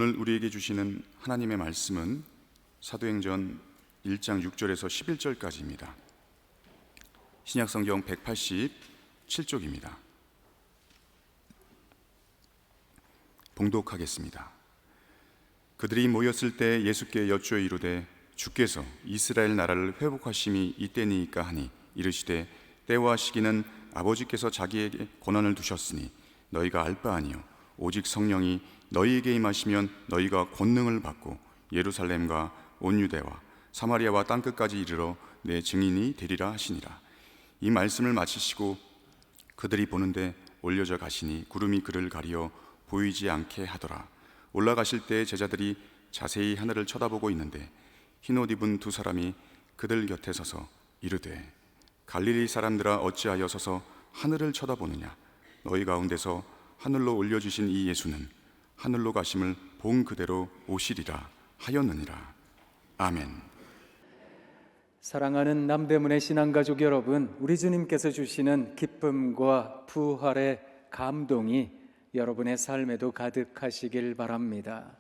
오늘 우리에게 주시는 하나님의 말씀은 사도행전 1장 6절에서 11절까지입니다. 신약성경 187쪽입니다. 봉독하겠습니다. 그들이 모였을 때 예수께 여쭈어 이르되 주께서 이스라엘 나라를 회복하심이 이때니이까 하니 이르시되 때와 시기는 아버지께서 자기에게 권한을 두셨으니 너희가 알 바 아니요 오직 성령이 너희에게 임하시면 너희가 권능을 받고 예루살렘과 온 유대와 사마리아와 땅끝까지 이르러 내 증인이 되리라 하시니라. 이 말씀을 마치시고 그들이 보는데 올려져 가시니 구름이 그를 가리어 보이지 않게 하더라. 올라가실 때 제자들이 자세히 하늘을 쳐다보고 있는데 흰옷 입은 두 사람이 그들 곁에 서서 이르되 갈릴리 사람들아 어찌하여 서서 하늘을 쳐다보느냐. 너희 가운데서 하늘로 올려주신 이 예수는 하늘로 가심을 본 그대로 오시리라 하였느니라. 아멘. 사랑하는 남대문의 신앙가족 여러분, 우리 주님께서 주시는 기쁨과 부활의 감동이 여러분의 삶에도 가득하시길 바랍니다.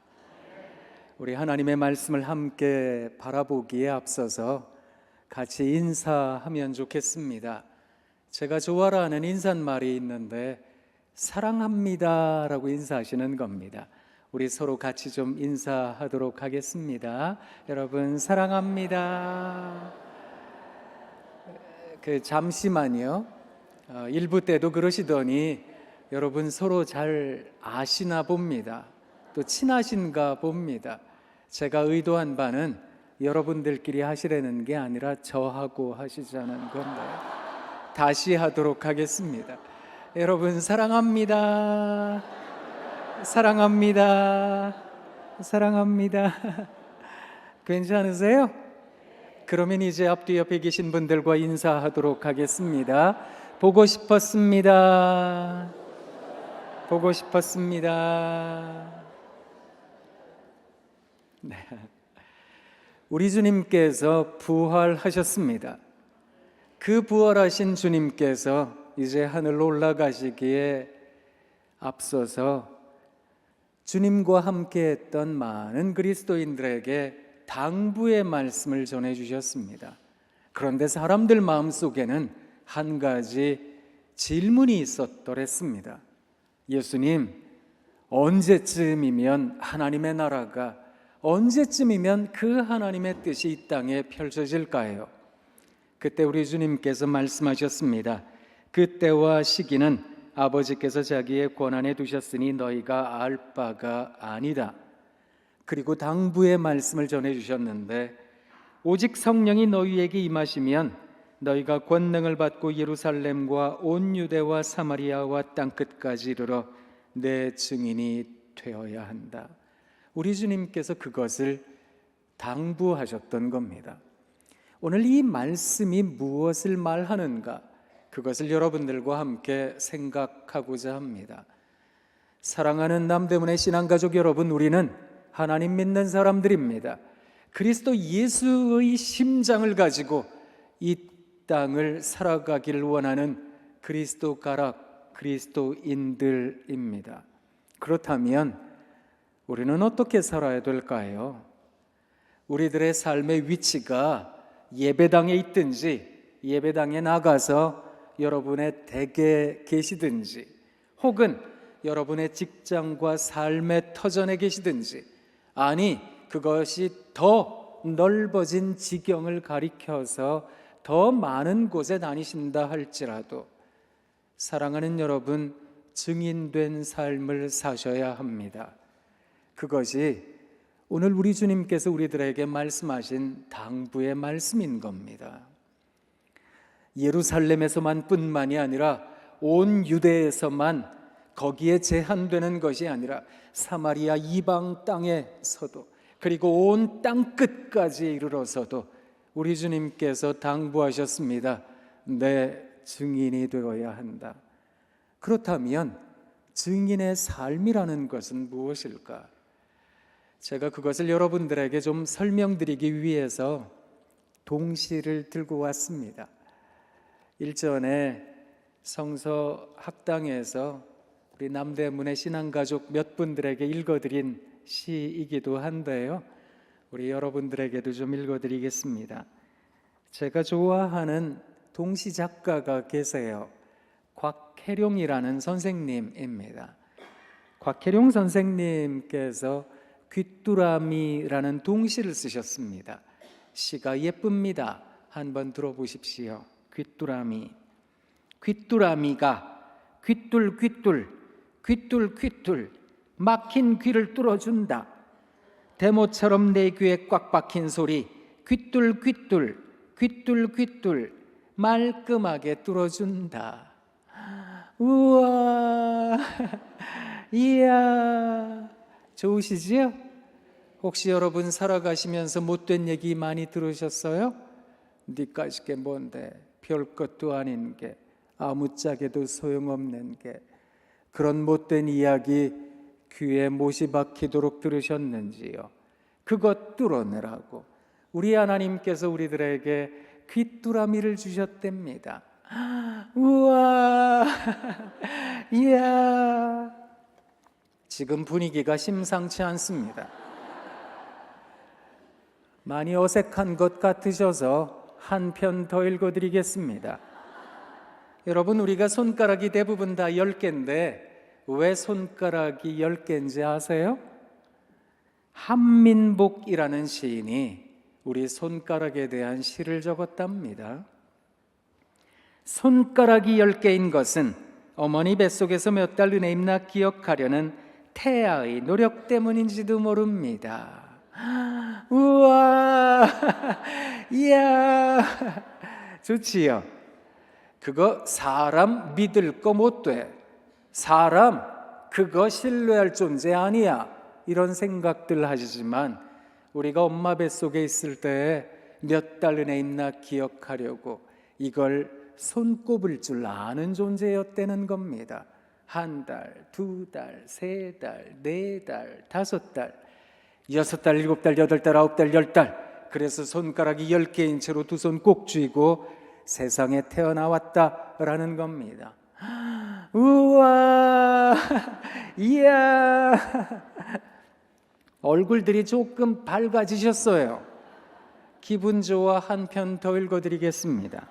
우리 하나님의 말씀을 함께 바라보기에 앞서서 같이 인사하면 좋겠습니다. 제가 좋아하는 인사말이 있는데 사랑합니다 라고 인사하시는 겁니다. 우리 서로 같이 좀 인사하도록 하겠습니다. 여러분 사랑합니다. 잠시만요. 일부 때도 그러시더니 여러분 서로 잘 아시나 봅니다. 또 친하신가 봅니다. 제가 의도한 바는 여러분들끼리 하시라는 게 아니라 저하고 하시자는 건데 다시 하도록 하겠습니다. 여러분 사랑합니다. 사랑합니다. 사랑합니다. 괜찮으세요? 그러면 이제 앞뒤 옆에 계신 분들과 인사하도록 하겠습니다. 보고 싶었습니다. 보고 싶었습니다. 네. 우리 주님께서 부활하셨습니다. 그 부활하신 주님께서 이제 하늘로 올라가시기에 앞서서 주님과 함께 했던 많은 그리스도인들에게 당부의 말씀을 전해주셨습니다. 그런데 사람들 마음속에는 한 가지 질문이 있었더랬습니다. 예수님, 언제쯤이면 하나님의 나라가, 언제쯤이면 그 하나님의 뜻이 이 땅에 펼쳐질까요? 그때 우리 주님께서 말씀하셨습니다. 그때와 시기는 아버지께서 자기의 권한에 두셨으니 너희가 알 바가 아니다. 그리고 당부의 말씀을 전해주셨는데 오직 성령이 너희에게 임하시면 너희가 권능을 받고 예루살렘과 온 유대와 사마리아와 땅끝까지 이르러 내 증인이 되어야 한다. 우리 주님께서 그것을 당부하셨던 겁니다. 오늘 이 말씀이 무엇을 말하는가? 그것을 여러분들과 함께 생각하고자 합니다. 사랑하는 남대문의 신앙가족 여러분, 우리는 하나님 믿는 사람들입니다. 그리스도 예수의 심장을 가지고 이 땅을 살아가기를 원하는 그리스도 가락, 그리스도인들입니다. 그렇다면 우리는 어떻게 살아야 될까요? 우리들의 삶의 위치가 예배당에 있든지 예배당에 나가서 여러분의 댁에 계시든지 혹은 여러분의 직장과 삶의 터전에 계시든지 아니 그것이 더 넓어진 지경을 가리켜서 더 많은 곳에 다니신다 할지라도 사랑하는 여러분, 증인된 삶을 사셔야 합니다. 그것이 오늘 우리 주님께서 우리들에게 말씀하신 당부의 말씀인 겁니다. 예루살렘에서만 뿐만이 아니라 온 유대에서만 거기에 제한되는 것이 아니라 사마리아 이방 땅에서도 그리고 온 땅 끝까지 이르러서도 우리 주님께서 당부하셨습니다. 내 증인이 되어야 한다. 그렇다면 증인의 삶이라는 것은 무엇일까? 제가 그것을 여러분들에게 좀 설명드리기 위해서 동시를 들고 왔습니다. 일전에 성서 학당에서 우리 남대문의 신앙가족 몇 분들에게 읽어드린 시이기도 한데요. 우리 여러분들에게도 좀 읽어드리겠습니다. 제가 좋아하는 동시 작가가 계세요. 곽혜룡이라는 선생님입니다. 곽혜룡 선생님께서 귀뚜라미라는 동시를 쓰셨습니다. 시가 예쁩니다. 한번 들어보십시오. 귀뚜라미. 귀뚜라미가 귀뚤귀뚤 귀뚤귀뚤 막힌 귀를 뚫어준다. 대모처럼 내 귀에 꽉 박힌 소리 귀뚤귀뚤 귀뚤귀뚤 말끔하게 뚫어준다. 우와, 이야, 좋으시지요? 혹시 여러분 살아가시면서 못된 얘기 많이 들으셨어요? 니까짓 게 뭔데, 별것도 아닌 게, 아무짝에도 소용없는 게, 그런 못된 이야기 귀에 못이 박히도록 들으셨는지요? 그것 뚫어내라고 우리 하나님께서 우리들에게 귀뚜라미를 주셨답니다. 우와, 이야, 지금 분위기가 심상치 않습니다. 많이 어색한 것 같으셔서 한 편 더 읽어드리겠습니다. 여러분, 우리가 손가락이 대부분 다 10개인데 왜 손가락이 10개인지 아세요? 한민복이라는 시인이 우리 손가락에 대한 시를 적었답니다. 손가락이 10개인 것은 어머니 뱃속에서 몇 달 은혜 입나 기억하려는 태아의 노력 때문인지도 모릅니다. 우와, 이야, 좋지요? 그거 사람 믿을 거 못 돼. 사람 그거 신뢰할 존재 아니야. 이런 생각들 하시지만 우리가 엄마 뱃속에 있을 때 몇 달 은혜 입나 기억하려고 이걸 손꼽을 줄 아는 존재였다는 겁니다. 1달, 2달, 3달, 4달, 5달, 6달, 7달, 8달, 9달, 10달. 그래서 손가락이 10개인 채로 두 손 꼭 쥐고 세상에 태어나왔다라는 겁니다. 우와, 이야, 얼굴들이 조금 밝아지셨어요. 기분 좋아 한 편 더 읽어드리겠습니다.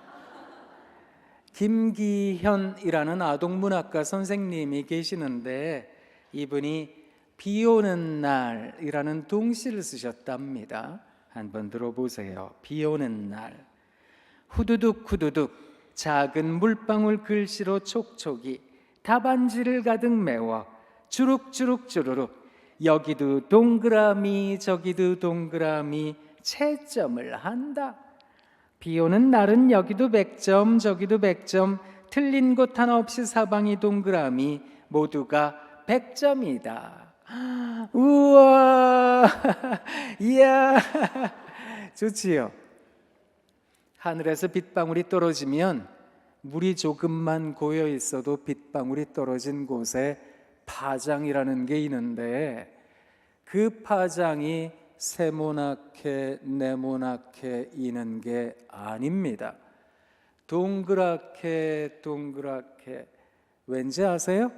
김기현이라는 아동문학가 선생님이 계시는데 이분이 비 오는 날이라는 동시를 쓰셨답니다. 한번 들어보세요. 비 오는 날. 후두둑 후두둑 작은 물방울 글씨로 촉촉이 답안지를 가득 메워 주룩주룩 주르륵 여기도 동그라미 저기도 동그라미 채점을 한다. 비 오는 날은 여기도 100점 저기도 100점 틀린 곳 하나 없이 사방이 동그라미 모두가 100점이다. 우와, 이야, 좋지요? 하늘에서 빗방울이 떨어지면 물이 조금만 고여 있어도 빗방울이 떨어진 곳에 파장이라는 게 있는데 그 파장이 세모나게 네모나게 이는 게 아닙니다. 동그랗게 동그랗게. 왠지 아세요?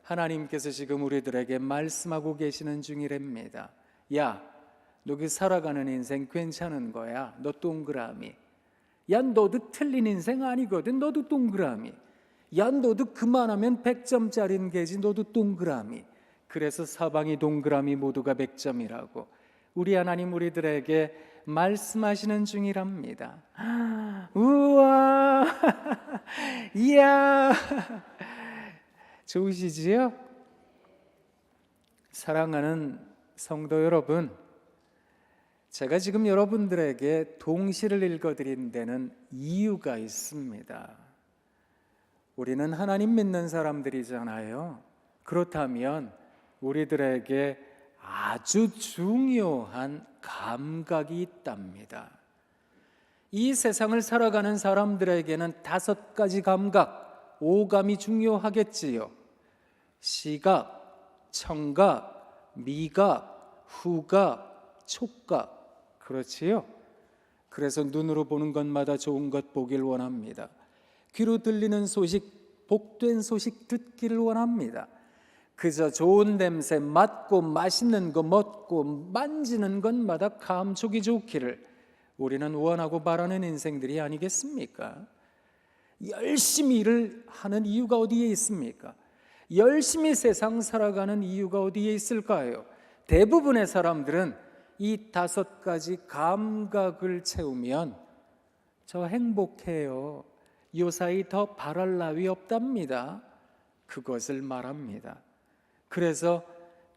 하나님께서 지금 우리들에게 말씀하고 계시는 중이랍니다. 야, 너 그 살아가는 인생 괜찮은 거야. 너 동그라미. 야, 너도 틀린 인생 아니거든. 너도 동그라미. 야, 너도 그만하면 100점짜리인 게지. 너도 동그라미. 그래서 사방이 동그라미 모두가 100점이라고 우리 하나님 우리들에게 말씀하시는 중이랍니다. 우와, 이야, 좋으시지요? 사랑하는 성도 여러분, 제가 지금 여러분들에게 동시를 읽어드린 데는 이유가 있습니다. 우리는 하나님 믿는 사람들이잖아요. 그렇다면 우리들에게 아주 중요한 감각이 있답니다. 이 세상을 살아가는 사람들에게는 5가지 감각, 오감이 중요하겠지요. 시각, 청각, 미각, 후각, 촉각. 그렇지요? 그래서 눈으로 보는 것마다 좋은 것 보길 원합니다. 귀로 들리는 소식, 복된 소식 듣기를 원합니다. 그저 좋은 냄새 맡고 맛있는 거 먹고 만지는 것마다 감촉이 좋기를 우리는 원하고 바라는 인생들이 아니겠습니까? 열심히 일을 하는 이유가 어디에 있습니까? 열심히 세상 살아가는 이유가 어디에 있을까요? 대부분의 사람들은 이 5가지 감각을 채우면 저 행복해요, 요사이 더 바랄 나위 없답니다. 그것을 말합니다. 그래서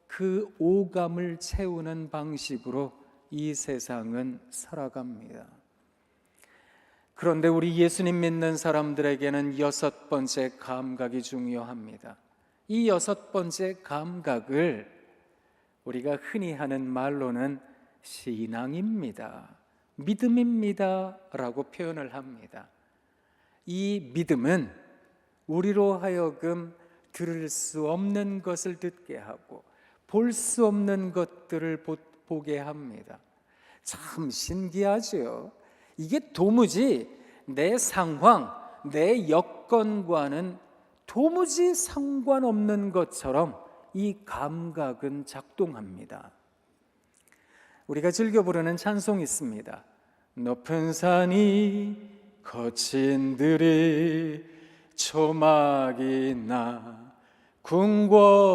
그 오감을 채우는 방식으로 이 세상은 살아갑니다. 그런데 우리 예수님 믿는 사람들에게는 6번째 감각이 중요합니다. 이 6번째 감각을 우리가 흔히 하는 말로는 신앙입니다, 믿음입니다 라고 표현을 합니다. 이 믿음은 우리로 하여금 들을 수 없는 것을 듣게 하고 볼 수 없는 것들을 보게 합니다. 참 신기하죠. 이게 도무지 내 상황, 내 여건과는 도무지 상관없는 것처럼 이 감각은 작동합니다. 우리가 즐겨 부르는 찬송이 있습니다. 높은 산이 거친 들이 초막이나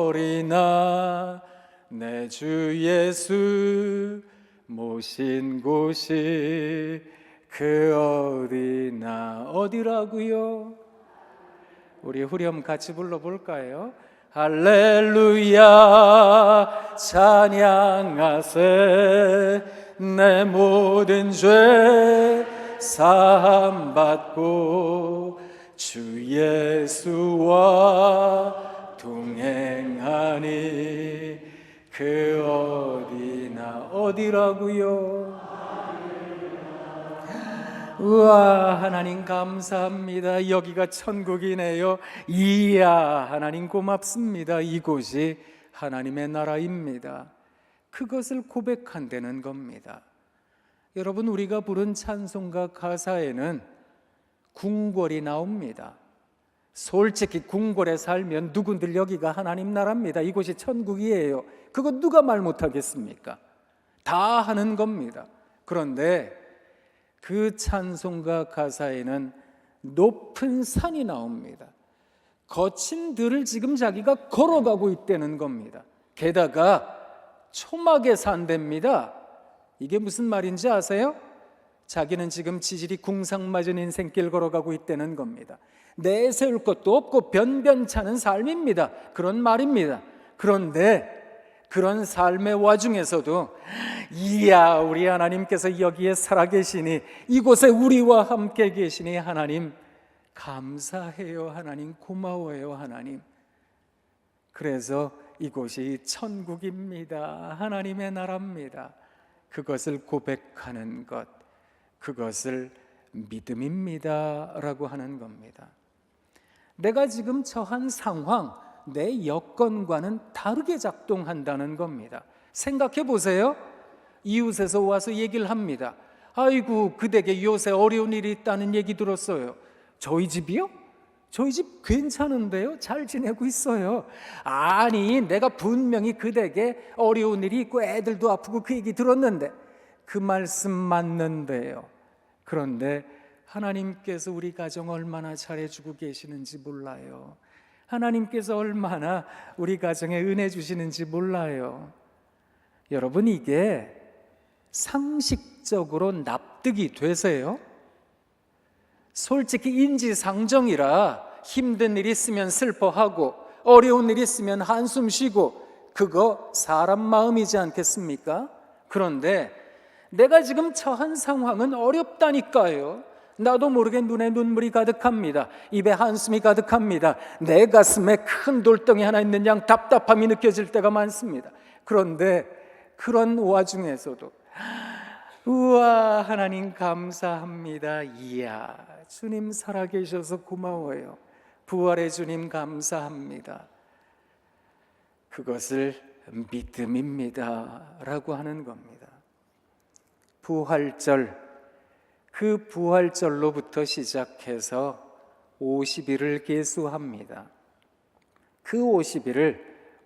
궁궐이나 내 주 예수 모신 곳이 그 어디나. 어디라고요? 우리 후렴 같이 불러볼까요? 할렐루야 찬양하세 내 모든 죄 사함받고 주 예수와 동행하니 그 어디나. 어디라고요? 우와, 하나님 감사합니다. 여기가 천국이네요. 이야, 하나님 고맙습니다. 이곳이 하나님의 나라입니다. 그것을 고백한다는 겁니다. 여러분, 우리가 부른 찬송가 가사에는 궁궐이 나옵니다. 솔직히 궁궐에 살면 누군들 여기가 하나님 나라입니다. 이곳이 천국이에요. 그거 누가 말 못하겠습니까? 다 하는 겁니다. 그런데 그 찬송가 가사에는 높은 산이 나옵니다. 거친 들을 지금 자기가 걸어가고 있다는 겁니다. 게다가 초막에 산답니다. 이게 무슨 말인지 아세요? 자기는 지금 지질이 궁상맞은 인생길 걸어가고 있다는 겁니다. 내세울 것도 없고 변변찮은 삶입니다. 그런 말입니다. 그런데 그런 삶의 와중에서도 이야, 우리 하나님께서 여기에 살아계시니, 이곳에 우리와 함께 계시니 하나님 감사해요, 하나님 고마워요, 하나님. 그래서 이곳이 천국입니다, 하나님의 나라입니다. 그것을 고백하는 것, 그것을 믿음입니다 라고 하는 겁니다. 내가 지금 처한 상황, 내 여건과는 다르게 작동한다는 겁니다. 생각해 보세요. 이웃에서 와서 얘기를 합니다. 아이고, 그대에게 요새 어려운 일이 있다는 얘기 들었어요. 저희 집이요? 저희 집 괜찮은데요? 잘 지내고 있어요. 아니, 내가 분명히 그대에게 어려운 일이 있고 애들도 아프고 그 얘기 들었는데. 그 말씀 맞는데요. 그런데 하나님께서 우리 가정 얼마나 잘해주고 계시는지 몰라요. 하나님께서 얼마나 우리 가정에 은혜 주시는지 몰라요. 여러분, 이게 상식적으로 납득이 되세요? 솔직히 인지상정이라 힘든 일 있으면 슬퍼하고 어려운 일 있으면 한숨 쉬고 그거 사람 마음이지 않겠습니까? 그런데 내가 지금 처한 상황은 어렵다니까요. 나도 모르게 눈에 눈물이 가득합니다. 입에 한숨이 가득합니다. 내 가슴에 큰 돌덩이 하나 있는 양 답답함이 느껴질 때가 많습니다. 그런데 그런 와중에서도 우와, 하나님 감사합니다. 이야, 주님 살아계셔서 고마워요. 부활의 주님 감사합니다. 그것을 믿음입니다 라고 하는 겁니다. 부활절, 그 부활절로부터 시작해서 50일을 계수합니다. 그 50일을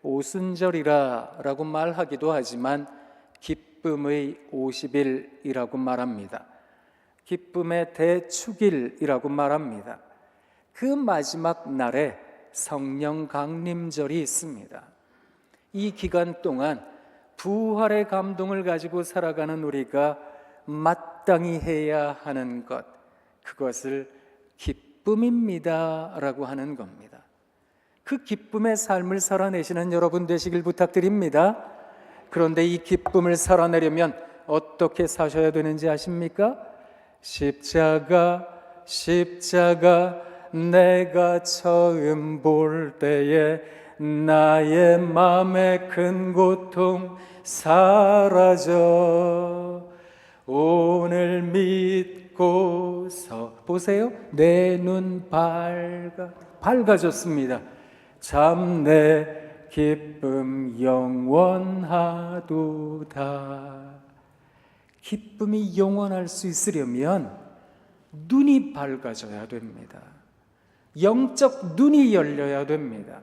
오순절이라고 말하기도 하지만 기쁨의 50일이라고 말합니다. 기쁨의 대축일이라고 말합니다. 그 마지막 날에 성령 강림절이 있습니다. 이 기간 동안 부활의 감동을 가지고 살아가는 우리가 마땅히 해야 하는 것, 그것을 기쁨입니다 라고 하는 겁니다. 그 기쁨의 삶을 살아내시는 여러분 되시길 부탁드립니다. 그런데 이 기쁨을 살아내려면 어떻게 사셔야 되는지 아십니까? 십자가 내가 처음 볼 때에 나의 마음의 큰 고통 사라져 오늘 믿고서 보세요. 내 눈 밝아졌습니다. 참 내 기쁨 영원하도다. 기쁨이 영원할 수 있으려면 눈이 밝아져야 됩니다. 영적 눈이 열려야 됩니다.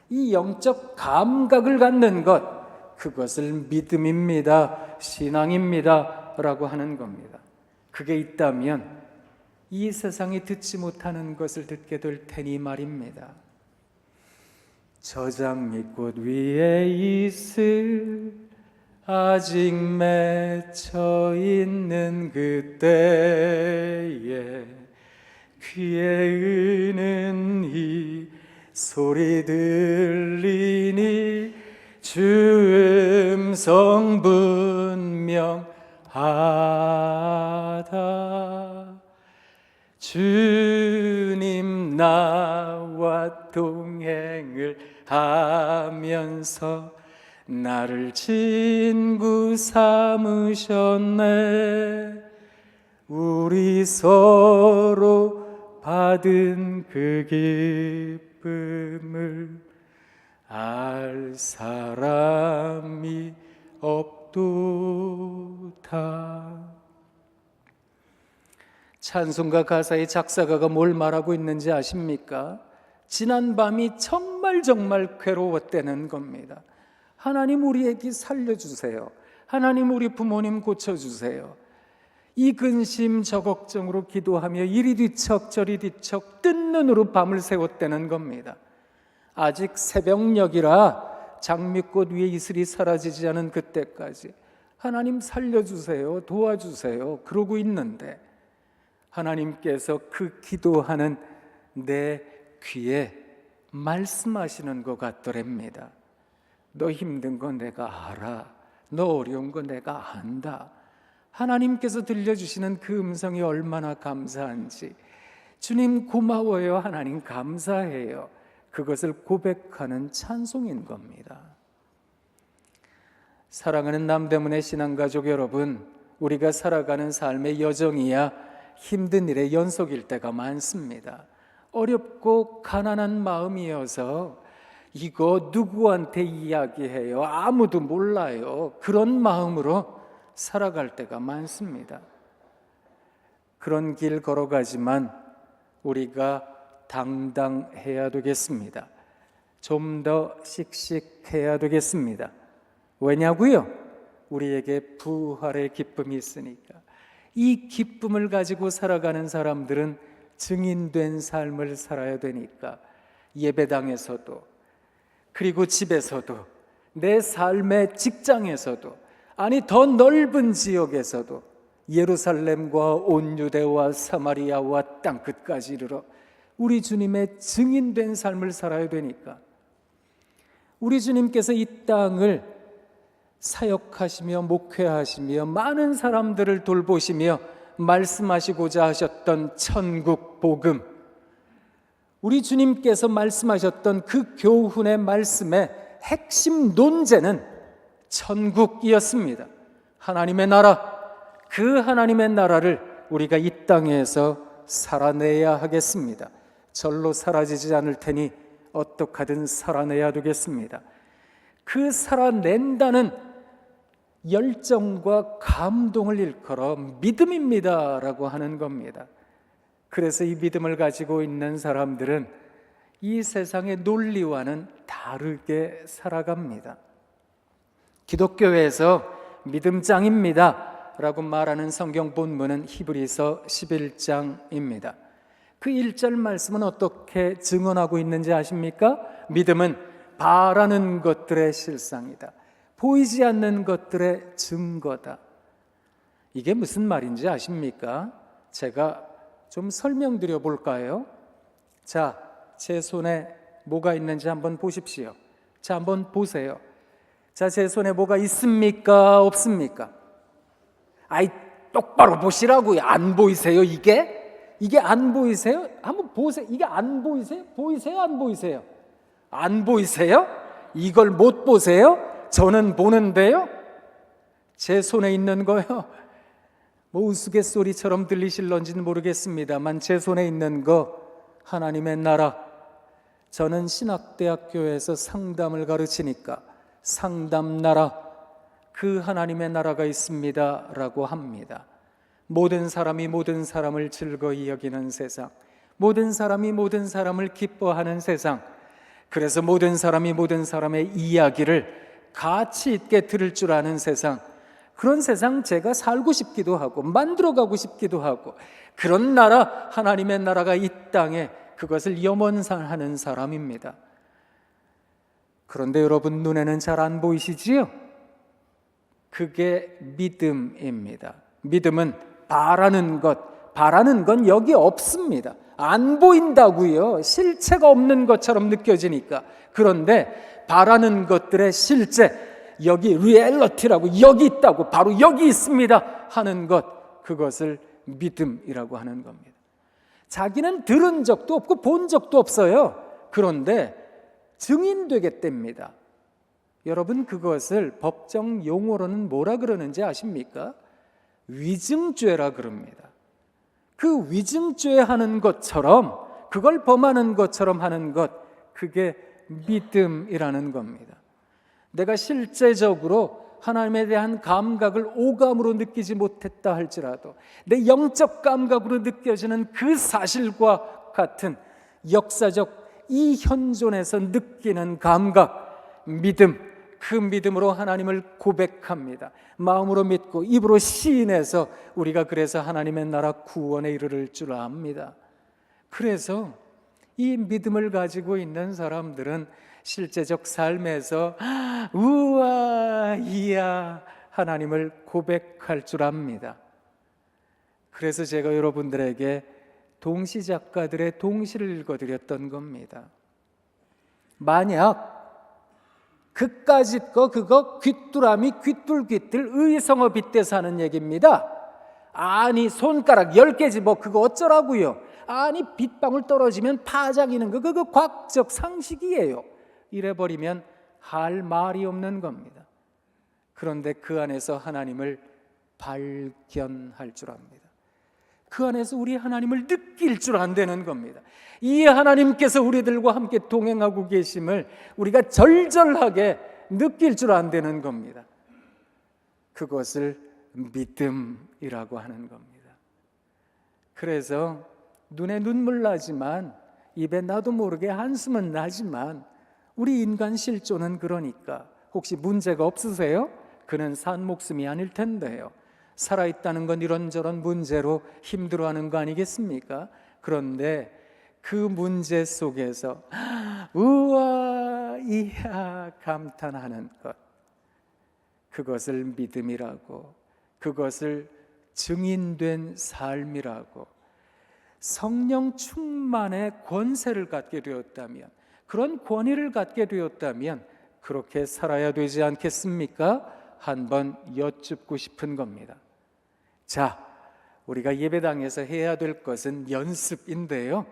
이 영적 감각을 갖는 것, 그것을 믿음입니다, 신앙입니다 라고 하는 겁니다. 그게 있다면 이 세상이 듣지 못하는 것을 듣게 될 테니 말입니다. 저장미꽃 위에 있을 아직 맺혀 있는 그때에 귀에 의는 이 소리 들리니 주 음성 분명하다. 주님 나와 동행을 하면서 나를 친구 삼으셨네. 우리 서로 받은 그 기쁨을 알 사람이 없도다. 찬송가 가사의 작사가가 뭘 말하고 있는지 아십니까? 지난 밤이 정말 괴로웠다는 겁니다. 하나님 우리에게 살려주세요. 하나님 우리 부모님 고쳐주세요. 이 근심 저 걱정으로 기도하며 이리 뒤척 저리 뒤척 뜬 눈으로 밤을 새웠다는 겁니다. 아직 새벽녘이라 장미꽃 위에 이슬이 사라지지 않은 그때까지 하나님 살려주세요, 도와주세요 그러고 있는데 하나님께서 그 기도하는 내 귀에 말씀하시는 것 같더랍니다. 너 힘든 거 내가 알아. 너 어려운 거 내가 안다. 하나님께서 들려주시는 그 음성이 얼마나 감사한지, 주님 고마워요, 하나님 감사해요, 그것을 고백하는 찬송인 겁니다. 사랑하는 남대문의 신앙가족 여러분, 우리가 살아가는 삶의 여정이야 힘든 일의 연속일 때가 많습니다. 어렵고 가난한 마음이어서 이거 누구한테 이야기해요? 아무도 몰라요. 그런 마음으로 살아갈 때가 많습니다. 그런 길 걸어가지만 우리가 당당해야 되겠습니다. 좀 더 씩씩해야 되겠습니다. 왜냐고요? 우리에게 부활의 기쁨이 있으니까. 이 기쁨을 가지고 살아가는 사람들은 증인된 삶을 살아야 되니까 예배당에서도, 그리고 집에서도, 내 삶의 직장에서도, 아니 더 넓은 지역에서도, 예루살렘과 온 유대와 사마리아와 땅끝까지 이르러 우리 주님의 증인된 삶을 살아야 되니까 우리 주님께서 이 땅을 사역하시며 목회하시며 많은 사람들을 돌보시며 말씀하시고자 하셨던 천국 복음, 우리 주님께서 말씀하셨던 그 교훈의 말씀의 핵심 논제는 천국이었습니다. 하나님의 나라, 그 하나님의 나라를 우리가 이 땅에서 살아내야 하겠습니다. 절로 사라지지 않을 테니 어떡하든 살아내야 되겠습니다. 그 살아낸다는 열정과 감동을 일컬어 믿음입니다 라고 하는 겁니다. 그래서 이 믿음을 가지고 있는 사람들은 이 세상의 논리와는 다르게 살아갑니다. 기독교에서 믿음장입니다 라고 말하는 성경 본문은 히브리서 11장입니다. 그 1절 말씀은 어떻게 증언하고 있는지 아십니까? 믿음은 바라는 것들의 실상이다. 보이지 않는 것들의 증거다. 이게 무슨 말인지 아십니까? 제가 좀 설명드려 볼까요? 자, 제 손에 뭐가 있는지 한번 보십시오. 자, 한번 보세요. 자, 제 손에 뭐가 있습니까? 없습니까? 아이, 똑바로 보시라고요. 안 보이세요, 이게? 이게 안 보이세요? 한번 보세요. 이게 안 보이세요? 보이세요? 안 보이세요? 안 보이세요? 이걸 못 보세요? 저는 보는데요. 제 손에 있는 거요. 뭐 우스갯소리처럼 들리실런지는 모르겠습니다만 제 손에 있는 거 하나님의 나라. 저는 신학대학교에서 상담을 가르치니까 상담 나라, 그 하나님의 나라가 있습니다 라고 합니다. 모든 사람이 모든 사람을 즐거이 여기는 세상, 모든 사람이 모든 사람을 기뻐하는 세상, 그래서 모든 사람이 모든 사람의 이야기를 가치 있게 들을 줄 아는 세상, 그런 세상 제가 살고 싶기도 하고 만들어가고 싶기도 하고, 그런 나라, 하나님의 나라가 이 땅에, 그것을 염원하는 사람입니다. 그런데 여러분 눈에는 잘 안 보이시지요? 그게 믿음입니다. 믿음은 바라는 것, 바라는 건 여기 없습니다. 안 보인다고요. 실체가 없는 것처럼 느껴지니까. 그런데 바라는 것들의 실제, 여기 리얼리티라고, 여기 있다고, 바로 여기 있습니다 하는 것, 그것을 믿음이라고 하는 겁니다. 자기는 들은 적도 없고 본 적도 없어요. 그런데 증인되겠답니다. 여러분, 그것을 법정 용어로는 뭐라 그러는지 아십니까? 위증죄라 그럽니다. 그 위증죄 하는 것처럼, 그걸 범하는 것처럼 하는 것, 그게 믿음이라는 겁니다. 내가 실제적으로 하나님에 대한 감각을 오감으로 느끼지 못했다 할지라도 내 영적 감각으로 느껴지는 그 사실과 같은 역사적 이 현존에서 느끼는 감각, 믿음, 그 믿음으로 하나님을 고백합니다. 마음으로 믿고 입으로 시인해서 우리가 그래서 하나님의 나라 구원에 이르를 줄 압니다. 그래서 이 믿음을 가지고 있는 사람들은 실제적 삶에서 우와, 이야 하나님을 고백할 줄 압니다. 그래서 제가 여러분들에게 동시작가들의 동시를 읽어드렸던 겁니다. 만약 그까짓 거 그거 귀뚜라미 귀뚤귀뚤 의성어 빗대서 하는 얘기입니다. 아니 손가락 10개지 뭐 그거 어쩌라고요. 아니 빗방울 떨어지면 파장이는 거 그거 과학적 상식이에요. 이래버리면 할 말이 없는 겁니다. 그런데 그 안에서 하나님을 발견할 줄 압니다. 그 안에서 우리 하나님을 느낄 줄 안다는 겁니다. 이 하나님께서 우리들과 함께 동행하고 계심을 우리가 절절하게 느낄 줄 안다는 겁니다. 그것을 믿음이라고 하는 겁니다. 그래서 눈에 눈물 나지만 입에 나도 모르게 한숨은 나지만 우리 인간 실존은 그러니까 혹시 문제가 없으세요? 그는 산 목숨이 아닐 텐데요. 살아있다는 건 이런저런 문제로 힘들어하는 거 아니겠습니까? 그런데 그 문제 속에서 우와 이야 감탄하는 것, 그것을 믿음이라고, 그것을 증인된 삶이라고, 성령 충만의 권세를 갖게 되었다면, 그런 권위를 갖게 되었다면 그렇게 살아야 되지 않겠습니까? 한번 여쭙고 싶은 겁니다. 자, 우리가 예배당에서 해야 될 것은 연습인데요.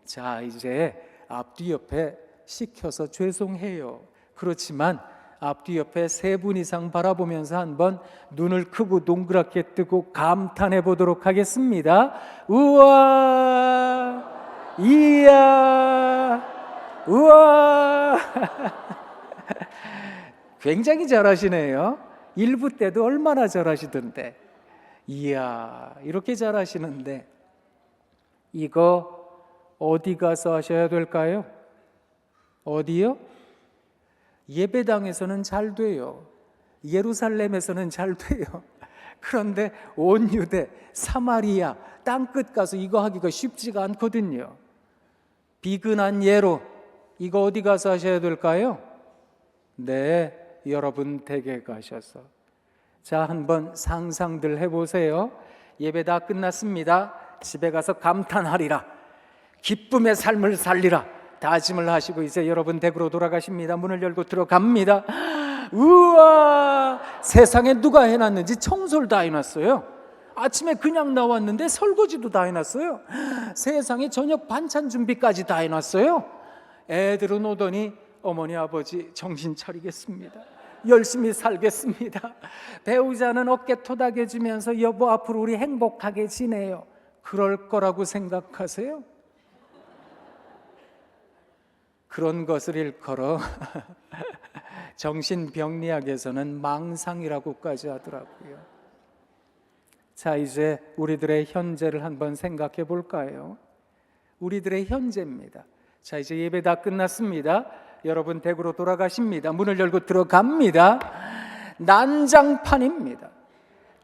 자, 이제 앞뒤 옆에 시켜서 죄송해요. 그렇지만 앞뒤 옆에 3분 이상 바라보면서 한번 눈을 크고 동그랗게 뜨고 감탄해 보도록 하겠습니다. 우와, 이야, 우와. 굉장히 잘하시네요. 1부 때도 얼마나 잘하시던데. 이야, 이렇게 잘하시는데 이거 어디 가서 하셔야 될까요? 어디요? 예배당에서는 잘 돼요. 예루살렘에서는 잘 돼요. 그런데 온 유대, 사마리아, 땅끝 가서 이거 하기가 쉽지가 않거든요. 비근한 예로 이거 어디 가서 하셔야 될까요? 네, 여러분 댁에 가셔서. 자, 한번 상상들 해보세요. 예배 다 끝났습니다. 집에 가서 감탄하리라, 기쁨의 삶을 살리라 다짐을 하시고 이제 여러분 댁으로 돌아가십니다. 문을 열고 들어갑니다. 우와, 세상에 누가 해놨는지 청소를 다 해놨어요. 아침에 그냥 나왔는데 설거지도 다 해놨어요. 세상에 저녁 반찬 준비까지 다 해놨어요. 애들은 오더니 어머니 아버지 정신 차리겠습니다, 열심히 살겠습니다. 배우자는 어깨 토닥여주면서 여보 앞으로 우리 행복하게 지내요. 그럴 거라고 생각하세요? 그런 것을 일컬어 정신병리학에서는 망상이라고까지 하더라고요. 자, 이제 우리들의 현재를 한번 생각해 볼까요? 우리들의 현재입니다. 자, 이제 예배 다 끝났습니다. 여러분 댁으로 돌아가십니다. 문을 열고 들어갑니다. 난장판입니다.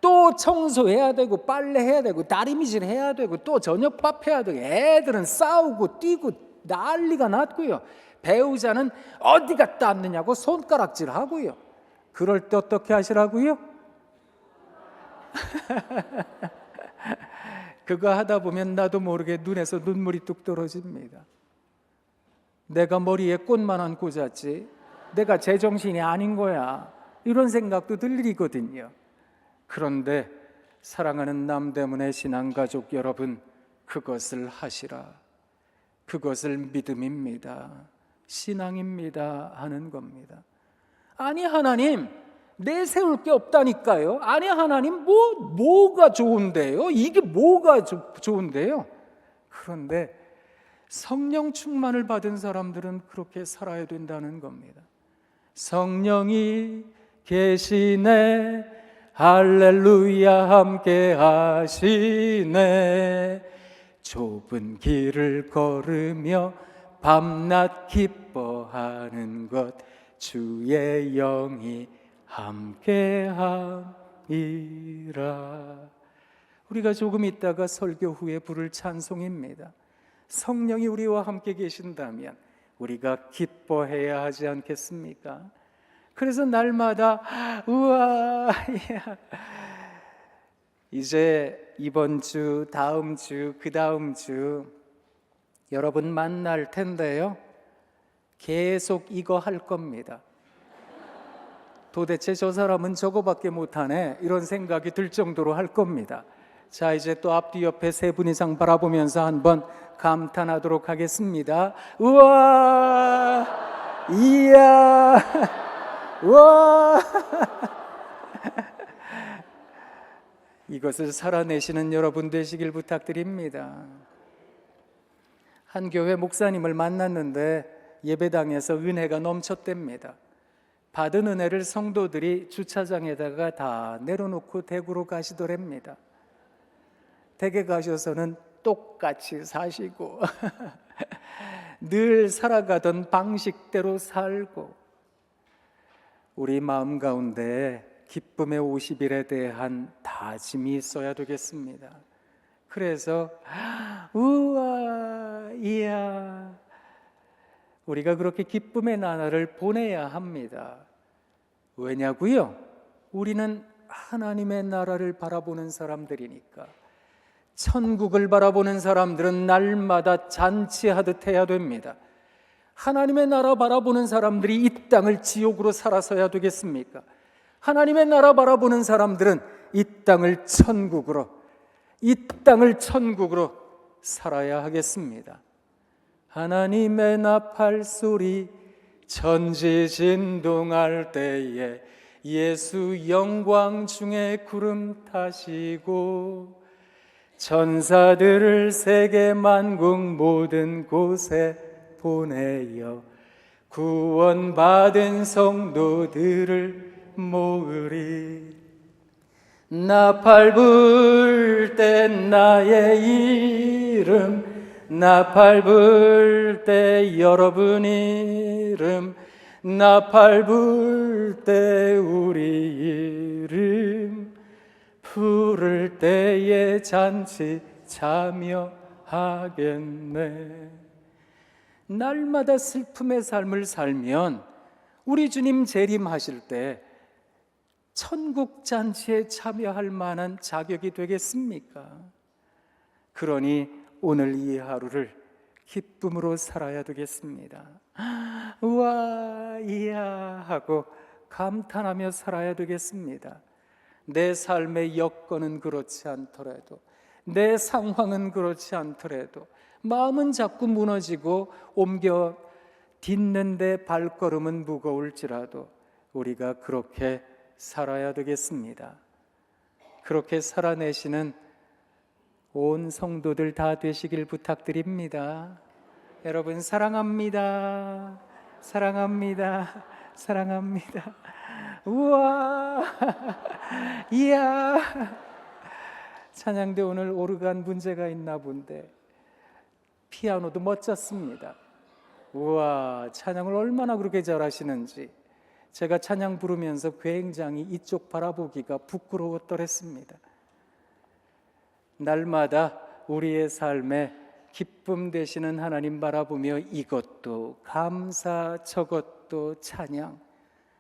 또 청소해야 되고 빨래해야 되고 다리미질 해야 되고 또 저녁밥 해야 되고 애들은 싸우고 뛰고 난리가 났고요. 배우자는 어디 갔다 왔느냐고 손가락질 하고요. 그럴 때 어떻게 하시라고요? 그거 하다 보면 나도 모르게 눈에서 눈물이 뚝 떨어집니다. 내가 머리에 꽃만한 꽂았지, 내가 제정신이 아닌 거야, 이런 생각도 들리거든요. 그런데 사랑하는 남대문의 신앙가족 여러분, 그것을 하시라. 그것을 믿음입니다, 신앙입니다 하는 겁니다. 아니 하나님, 내세울 게 없다니까요. 아니 하나님, 뭐가 좋은데요? 이게 뭐가 좋은데요? 그런데 성령 충만을 받은 사람들은 그렇게 살아야 된다는 겁니다. 성령이 계시네, 할렐루야 함께 하시네, 좁은 길을 걸으며 밤낮 기뻐하는 것 주의 영이 함께함이라. 우리가 조금 있다가 설교 후에 부를 찬송입니다. 성령이 우리와 함께 계신다면 우리가 기뻐해야 하지 않겠습니까? 그래서 날마다 우와, 이제 이번 주, 다음 주, 그 다음 주 여러분 만날 텐데요, 계속 이거 할 겁니다. 도대체 저 사람은 저거밖에 못하네, 이런 생각이 들 정도로 할 겁니다. 자, 이제 또 앞뒤 옆에 세 분 이상 바라보면서 한번 감탄하도록 하겠습니다. 우와, 이야, 우와. 이것을 살아내시는 여러분 되시길 부탁드립니다. 한 교회 목사님을 만났는데 예배당에서 은혜가 넘쳤답니다. 받은 은혜를 성도들이 주차장에다가 다 내려놓고 댁으로 가시더랍니다. 댁에 가셔서는 똑같이 사시고 늘 살아가던 방식대로 살고, 우리 마음 가운데 기쁨의 50일에 대한 다짐이 있어야 되겠습니다. 그래서 우와, 이야, 우리가 그렇게 기쁨의 나날을 보내야 합니다. 왜냐고요? 우리는 하나님의 나라를 바라보는 사람들이니까. 천국을 바라보는 사람들은 날마다 잔치하듯 해야 됩니다. 하나님의 나라 바라보는 사람들이 이 땅을 지옥으로 살아서야 되겠습니까? 하나님의 나라 바라보는 사람들은 이 땅을 천국으로 살아야 하겠습니다. 하나님의 나팔 소리 천지진동할 때에 예수 영광 중에 구름 타시고 천사들을 세계 만국 모든 곳에 보내어 구원받은 성도들을 모으리. 나팔 불 때 나의 이름, 나팔 불 때 여러분 이름, 나팔 불 때 우리 이름 부를 때에 잔치 참여하겠네. 날마다 슬픔의 삶을 살면 우리 주님 재림하실 때 천국 잔치에 참여할 만한 자격이 되겠습니까? 그러니 오늘 이 하루를 기쁨으로 살아야 되겠습니다. 우와, 이야 하고 감탄하며 살아야 되겠습니다. 내 삶의 여건은 그렇지 않더라도, 내 상황은 그렇지 않더라도, 마음은 자꾸 무너지고 옮겨 딛는데 발걸음은 무거울지라도 우리가 그렇게 살아야 되겠습니다. 그렇게 살아내시는 온 성도들 다 되시길 부탁드립니다. 여러분 사랑합니다. 사랑합니다. 사랑합니다. 우와, 이야. 찬양대 오늘 오르간 문제가 있나 본데 피아노도 멋졌습니다. 우와, 찬양을 얼마나 그렇게 잘하시는지 제가 찬양 부르면서 굉장히 이쪽 바라보기가 부끄러웠더랬습니다. 날마다 우리의 삶에 기쁨 되시는 하나님 바라보며 이것도 감사, 저것도 찬양,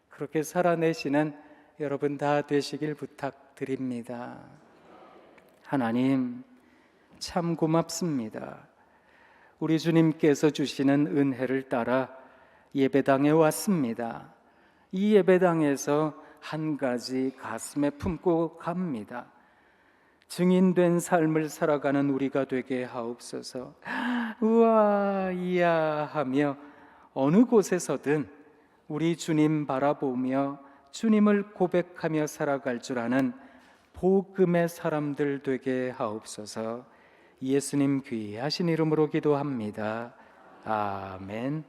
그렇게 살아내시는 여러분 다 되시길 부탁드립니다. 하나님 참 고맙습니다. 우리 주님께서 주시는 은혜를 따라 예배당에 왔습니다. 이 예배당에서 한 가지 가슴에 품고 갑니다. 증인된 삶을 살아가는 우리가 되게 하옵소서. 우와, 이야 하며 어느 곳에서든 우리 주님 바라보며 주님을 고백하며 살아갈 줄 아는 복음의 사람들 되게 하옵소서. 예수님 귀하신 이름으로 기도합니다. 아멘.